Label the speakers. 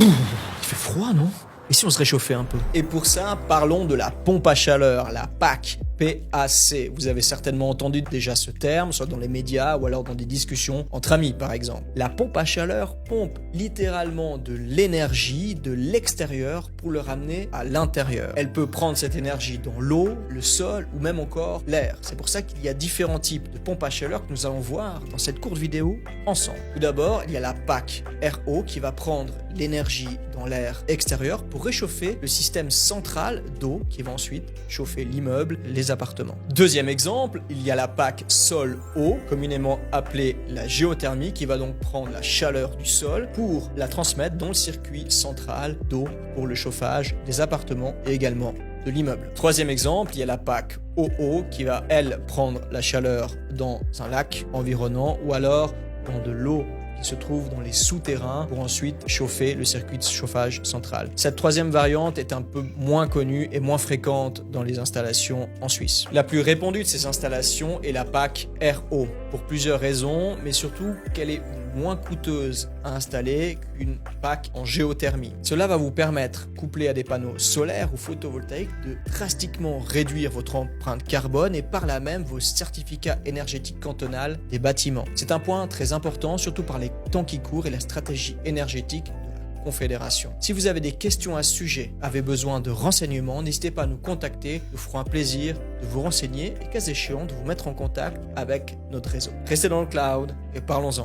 Speaker 1: Il fait froid, non? Et si on se réchauffait un peu? Et pour ça, parlons de la pompe à chaleur, la PAC. PAC. Vous avez certainement entendu déjà ce terme, soit dans les médias ou alors dans des discussions entre amis par exemple. La pompe à chaleur pompe littéralement de l'énergie de l'extérieur pour le ramener à l'intérieur. Elle peut prendre cette énergie dans l'eau, le sol ou même encore l'air. C'est pour ça qu'il y a différents types de pompes à chaleur que nous allons voir dans cette courte vidéo ensemble. Tout d'abord, il y a la PAC RO qui va prendre l'énergie dans l'air extérieur pour réchauffer le système central d'eau qui va ensuite chauffer l'immeuble, les appartements. Deuxième exemple, il y a la PAC sol-eau, communément appelée la géothermie, qui va donc prendre la chaleur du sol pour la transmettre dans le circuit central d'eau pour le chauffage des appartements et également de l'immeuble. Troisième exemple, il y a la PAC OO qui va, elle, prendre la chaleur dans un lac environnant ou alors dans de l'eau qui se trouve dans les souterrains pour ensuite chauffer le circuit de chauffage central. Cette troisième variante est un peu moins connue et moins fréquente dans les installations en Suisse. La plus répandue de ces installations est la PAC RO, pour plusieurs raisons, mais surtout qu'elle est moins coûteuse à installer qu'une PAC en géothermie. Cela va vous permettre, couplé à des panneaux solaires ou photovoltaïques, de drastiquement réduire votre empreinte carbone et par là même vos certificats énergétiques cantonales des bâtiments. C'est un point très important, surtout par les temps qui courent et la stratégie énergétique de la Confédération. Si vous avez des questions à ce sujet, avez besoin de renseignements, n'hésitez pas à nous contacter, nous ferons un plaisir de vous renseigner et cas échéant de vous mettre en contact avec notre réseau. Restez dans le cloud et parlons-en.